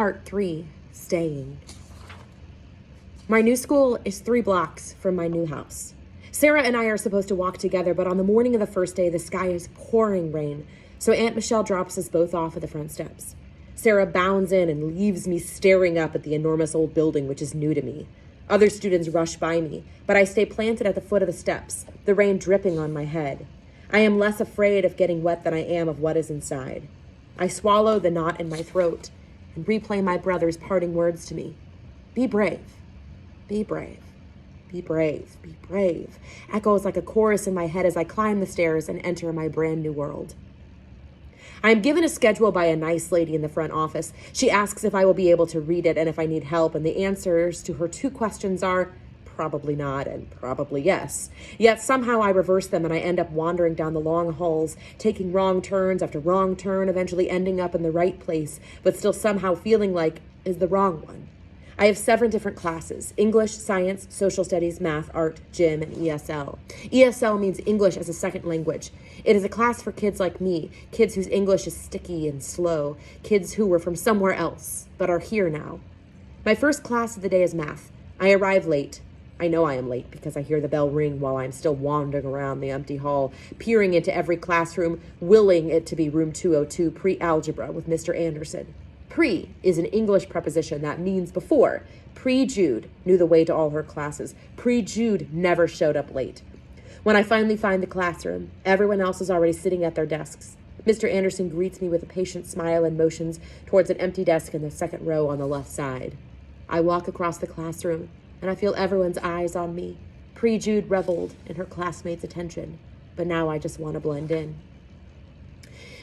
Part 3, Staying. My new school is 3 blocks from my new house. Sarah and I are supposed to walk together, but on the morning of the first day, the sky is pouring rain, so Aunt Michelle drops us both off at the front steps. Sarah bounds in and leaves me staring up at the enormous old building, which is new to me. Other students rush by me, but I stay planted at the foot of the steps, the rain dripping on my head. I am less afraid of getting wet than I am of what is inside. I swallow the knot in my throat and replay my brother's parting words to me. Be brave. Be brave. Be brave. Be brave. Echoes like a chorus in my head as I climb the stairs and enter my brand new world. I am given a schedule by a nice lady in the front office. She asks if I will be able to read it and if I need help, and the answers to her 2 questions are probably not and probably yes. Yet somehow I reverse them and I end up wandering down the long halls, taking wrong turns after wrong turn, eventually ending up in the right place, but still somehow feeling like is the wrong one. I have 7 different classes: English, Science, Social Studies, Math, Art, Gym, and ESL. ESL means English as a second language. It is a class for kids like me, kids whose English is sticky and slow, kids who were from somewhere else, but are here now. My first class of the day is Math. I arrive late. I know I am late because I hear the bell ring while I'm still wandering around the empty hall, peering into every classroom, willing it to be room 202 pre-algebra with Mr. Anderson. Pre is an English preposition that means before. Pre-Jude knew the way to all her classes. Pre-Jude never showed up late. When I finally find the classroom, everyone else is already sitting at their desks. Mr. Anderson greets me with a patient smile and motions towards an empty desk in the second row on the left side. I walk across the classroom, and I feel everyone's eyes on me. Pre-Jude reveled in her classmates' attention, but now I just want to blend in.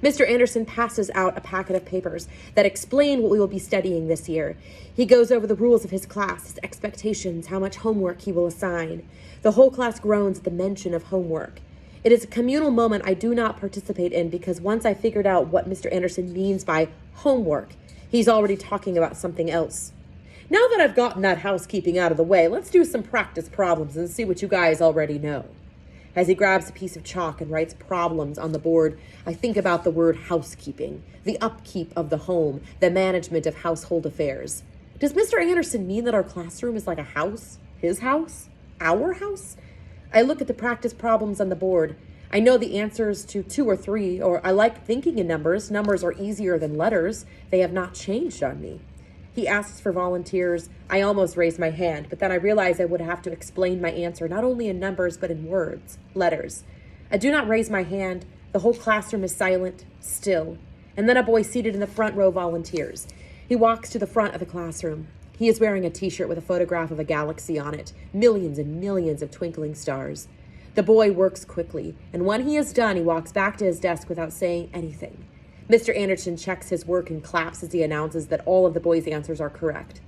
Mr. Anderson passes out a packet of papers that explain what we will be studying this year. He goes over the rules of his class, his expectations, how much homework he will assign. The whole class groans at the mention of homework. It is a communal moment I do not participate in because once I figured out what Mr. Anderson means by homework, he's already talking about something else. Now that I've gotten that housekeeping out of the way, let's do some practice problems and see what you guys already know. As he grabs a piece of chalk and writes problems on the board, I think about the word housekeeping, the upkeep of the home, the management of household affairs. Does Mr. Anderson mean that our classroom is like a house? His house? Our house? I look at the practice problems on the board. I know the answers to 2 or 3, or I like thinking in numbers. Numbers are easier than letters. They have not changed on me. He asks for volunteers. I almost raise my hand, but then I realize I would have to explain my answer, not only in numbers, but in words, letters. I do not raise my hand. The whole classroom is silent, still. And then a boy seated in the front row volunteers. He walks to the front of the classroom. He is wearing a t-shirt with a photograph of a galaxy on it, millions and millions of twinkling stars. The boy works quickly, and when he is done, he walks back to his desk without saying anything. Mr. Anderson checks his work and claps as he announces that all of the boys' answers are correct.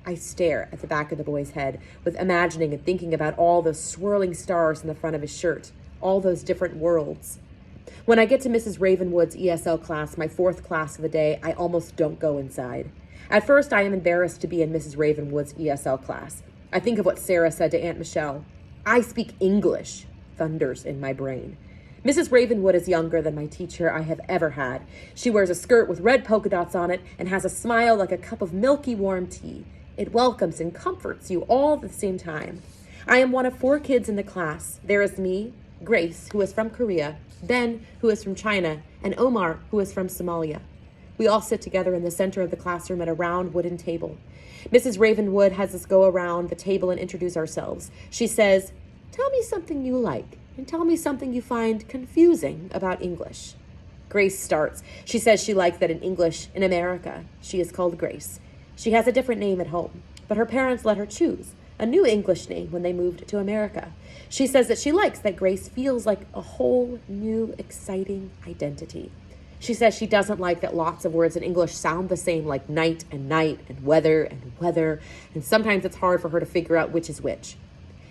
I stare at the back of the boy's head, with imagining and thinking about all those swirling stars in the front of his shirt, all those different worlds. When I get to Mrs. Ravenwood's ESL class, my 4th class of the day, I almost don't go inside. At first, I am embarrassed to be in Mrs. Ravenwood's ESL class. I think of what Sarah said to Aunt Michelle. I speak English, thunders in my brain. Mrs. Ravenwood is younger than my teacher I have ever had. She wears a skirt with red polka dots on it and has a smile like a cup of milky warm tea. It welcomes and comforts you all at the same time. I am one of 4 kids in the class. There is me, Grace, who is from Korea, Ben, who is from China, and Omar, who is from Somalia. We all sit together in the center of the classroom at a round wooden table. Mrs. Ravenwood has us go around the table and introduce ourselves. She says, "Tell me something you like. And tell me something you find confusing about English." Grace starts. She says she likes that in English, in America, she is called Grace. She has a different name at home, but her parents let her choose a new English name when they moved to America. She says that she likes that Grace feels like a whole new, exciting identity. She says she doesn't like that lots of words in English sound the same, like night and weather, and sometimes it's hard for her to figure out which is which.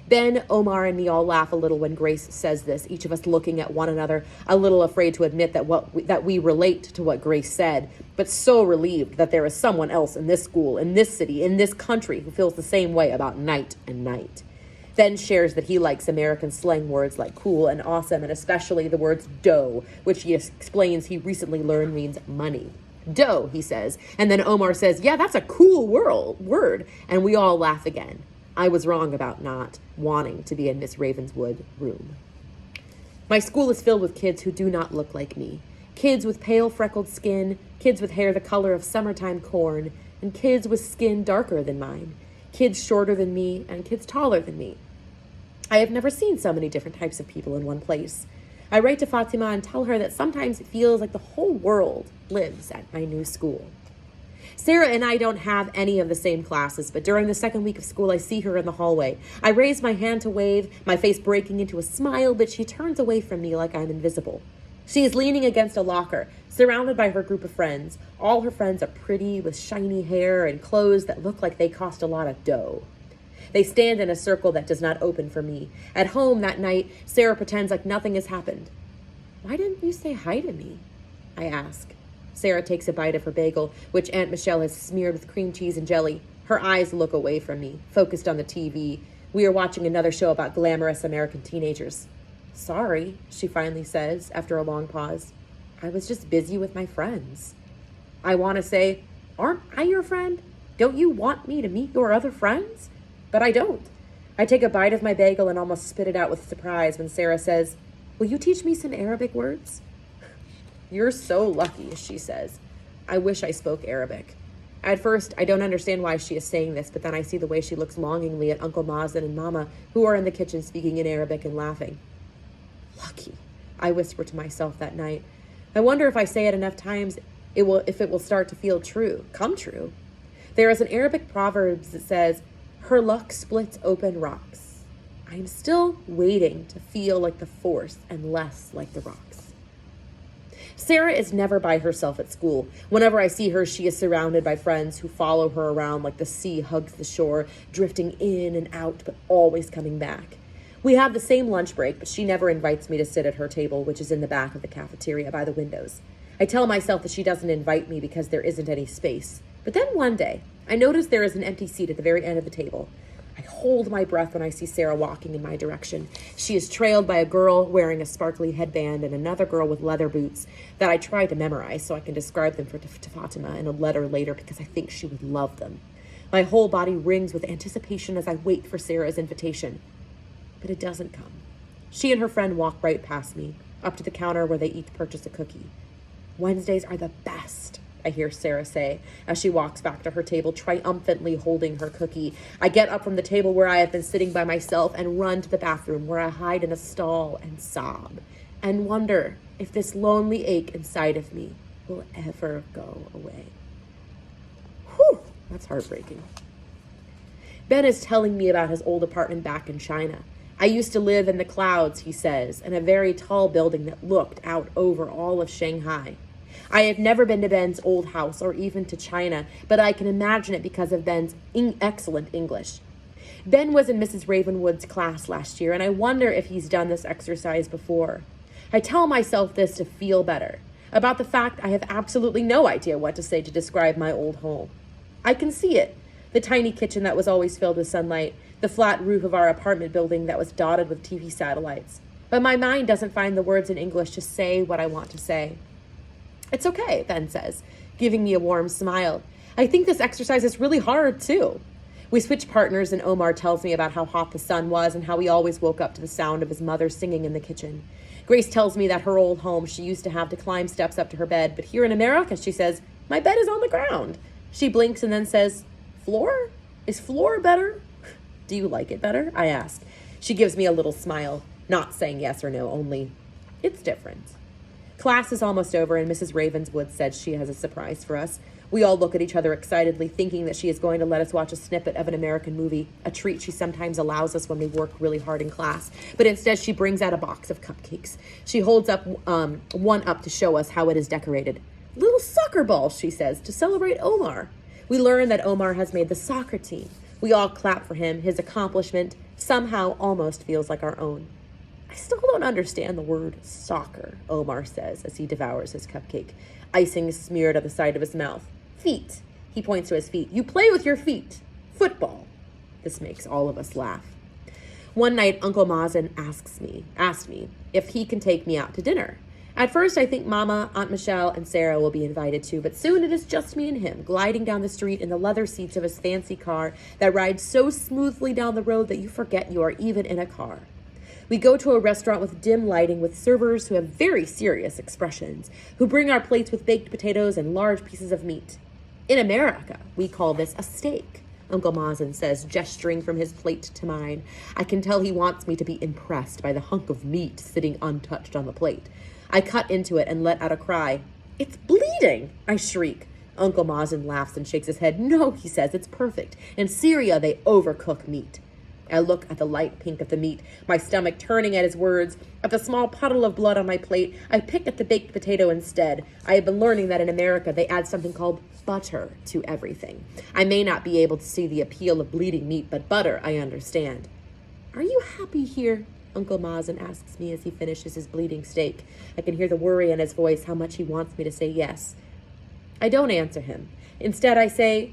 Ben, Omar, and me all laugh a little when Grace says this, each of us looking at one another, a little afraid to admit that we relate to what Grace said, but so relieved that there is someone else in this school, in this city, in this country who feels the same way about night and night. Ben shares that he likes American slang words like cool and awesome, and especially the words dough, which he explains he recently learned means money. Dough, he says. And then Omar says, yeah, that's a cool word. And we all laugh again. I was wrong about not wanting to be in Miss Ravenswood's room. My school is filled with kids who do not look like me. Kids with pale freckled skin, kids with hair the color of summertime corn, and kids with skin darker than mine. Kids shorter than me and kids taller than me. I have never seen so many different types of people in one place. I write to Fatima and tell her that sometimes it feels like the whole world lives at my new school. Sarah and I don't have any of the same classes, but during the second week of school, I see her in the hallway. I raise my hand to wave, my face breaking into a smile, but she turns away from me like I'm invisible. She is leaning against a locker, surrounded by her group of friends. All her friends are pretty, with shiny hair and clothes that look like they cost a lot of dough. They stand in a circle that does not open for me. At home that night, Sarah pretends like nothing has happened. Why didn't you say hi to me? I ask. Sarah takes a bite of her bagel, which Aunt Michelle has smeared with cream cheese and jelly. Her eyes look away from me, focused on the TV. We are watching another show about glamorous American teenagers. Sorry, she finally says, after a long pause. I was just busy with my friends. I want to say, aren't I your friend? Don't you want me to meet your other friends? But I don't. I take a bite of my bagel and almost spit it out with surprise when Sarah says, will you teach me some Arabic words? You're so lucky, she says. I wish I spoke Arabic. At first, I don't understand why she is saying this, but then I see the way she looks longingly at Uncle Mazen and Mama, who are in the kitchen speaking in Arabic and laughing. Lucky, I whisper to myself that night. I wonder if I say it enough times, if it will start to come true. There is an Arabic proverb that says, her luck splits open rocks. I am still waiting to feel like the force and less like the rocks. Sarah is never by herself at school. Whenever I see her, she is surrounded by friends who follow her around like the sea hugs the shore, drifting in and out, but always coming back. We have the same lunch break, but she never invites me to sit at her table, which is in the back of the cafeteria by the windows. I tell myself that she doesn't invite me because there isn't any space. But then one day, I notice there is an empty seat at the very end of the table. I hold my breath when I see Sarah walking in my direction. She is trailed by a girl wearing a sparkly headband and another girl with leather boots that I try to memorize so I can describe them to Fatima in a letter later because I think she would love them. My whole body rings with anticipation as I wait for Sarah's invitation. But it doesn't come. She and her friend walk right past me, up to the counter where they each purchase a cookie. Wednesdays are the best, I hear Sarah say as she walks back to her table, triumphantly holding her cookie. I get up from the table where I have been sitting by myself and run to the bathroom where I hide in a stall and sob and wonder if this lonely ache inside of me will ever go away. Whew, that's heartbreaking. Ben is telling me about his old apartment back in China. I used to live in the clouds, he says, in a very tall building that looked out over all of Shanghai. I have never been to Ben's old house or even to China, but I can imagine it because of Ben's excellent English. Ben was in Mrs. Ravenwood's class last year, and I wonder if he's done this exercise before. I tell myself this to feel better, about the fact I have absolutely no idea what to say to describe my old home. I can see it, the tiny kitchen that was always filled with sunlight, the flat roof of our apartment building that was dotted with TV satellites. But my mind doesn't find the words in English to say what I want to say. It's okay, Ben says, giving me a warm smile. I think this exercise is really hard, too. We switch partners, and Omar tells me about how hot the sun was and how he always woke up to the sound of his mother singing in the kitchen. Grace tells me that her old home, she used to have to climb steps up to her bed, but here in America, she says, my bed is on the ground. She blinks and then says, floor? Is floor better? Do you like it better? I ask. She gives me a little smile, not saying yes or no, only, it's different. Class is almost over, and Mrs. Ravenswood says she has a surprise for us. We all look at each other excitedly, thinking that she is going to let us watch a snippet of an American movie, a treat she sometimes allows us when we work really hard in class. But instead, she brings out a box of cupcakes. She holds up one up to show us how it is decorated. Little soccer balls, she says, to celebrate Omar. We learn that Omar has made the soccer team. We all clap for him. His accomplishment somehow almost feels like our own. I still don't understand the word soccer, Omar says as he devours his cupcake, icing smeared on the side of his mouth. Feet. He points to his feet. You play with your feet. Football. This makes all of us laugh. One night, Uncle Mazen asked me if he can take me out to dinner. At first, I think Mama, Aunt Michelle, and Sarah will be invited too, but soon it is just me and him, gliding down the street in the leather seats of his fancy car that rides so smoothly down the road that you forget you are even in a car. We go to a restaurant with dim lighting with servers who have very serious expressions, who bring our plates with baked potatoes and large pieces of meat. In America, we call this a steak, Uncle Mazen says, gesturing from his plate to mine. I can tell he wants me to be impressed by the hunk of meat sitting untouched on the plate. I cut into it and let out a cry. It's bleeding, I shriek. Uncle Mazen laughs and shakes his head. No, he says, it's perfect. In Syria, they overcook meat. I look at the light pink of the meat, my stomach turning at his words. At the small puddle of blood on my plate, I pick at the baked potato instead. I have been learning that in America, they add something called butter to everything. I may not be able to see the appeal of bleeding meat, but butter I understand. Are you happy here? Uncle Mazen asks me as he finishes his bleeding steak. I can hear the worry in his voice, how much he wants me to say yes. I don't answer him. Instead, I say,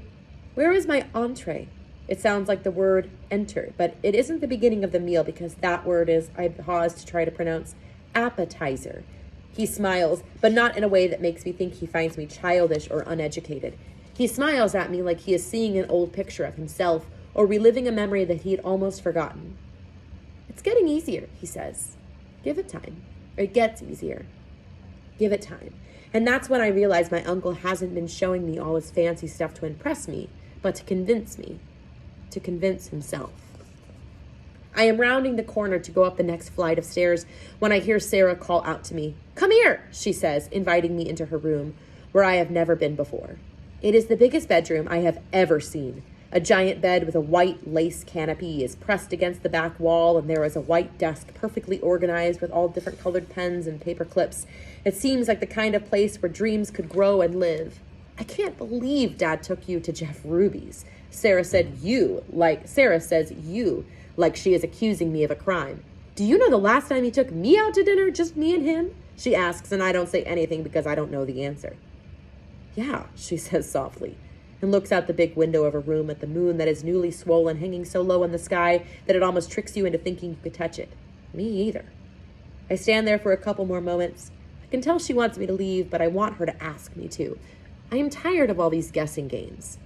where is my entree? It sounds like the word enter, but it isn't the beginning of the meal because that word is, I pause to try to pronounce, appetizer. He smiles, but not in a way that makes me think he finds me childish or uneducated. He smiles at me like he is seeing an old picture of himself or reliving a memory that he had almost forgotten. It's getting easier, he says. Give it time. Or it gets easier. Give it time. And that's when I realize my uncle hasn't been showing me all his fancy stuff to impress me, but to convince me. To convince himself. I am rounding the corner to go up the next flight of stairs when I hear Sarah call out to me. Come here, she says, inviting me into her room, where I have never been before. It is the biggest bedroom I have ever seen. A giant bed with a white lace canopy is pressed against the back wall, and there is a white desk perfectly organized with all different colored pens and paper clips. It seems like the kind of place where dreams could grow and live. I can't believe Dad took you to Jeff Ruby's. Sarah says you, like she is accusing me of a crime. Do you know the last time he took me out to dinner, just me and him? She asks, and I don't say anything because I don't know the answer. Yeah, she says softly, and looks out the big window of her room at the moon that is newly swollen, hanging so low in the sky that it almost tricks you into thinking you could touch it. Me either. I stand there for a couple more moments. I can tell she wants me to leave, but I want her to ask me to. I am tired of all these guessing games.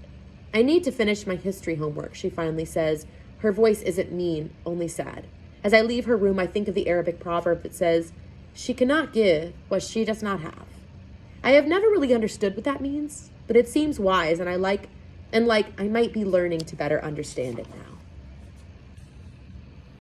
I need to finish my history homework, she finally says. Her voice isn't mean, only sad. As I leave her room, I think of the Arabic proverb that says, she cannot give what she does not have. I have never really understood what that means, but it seems wise, and I might be learning to better understand it now.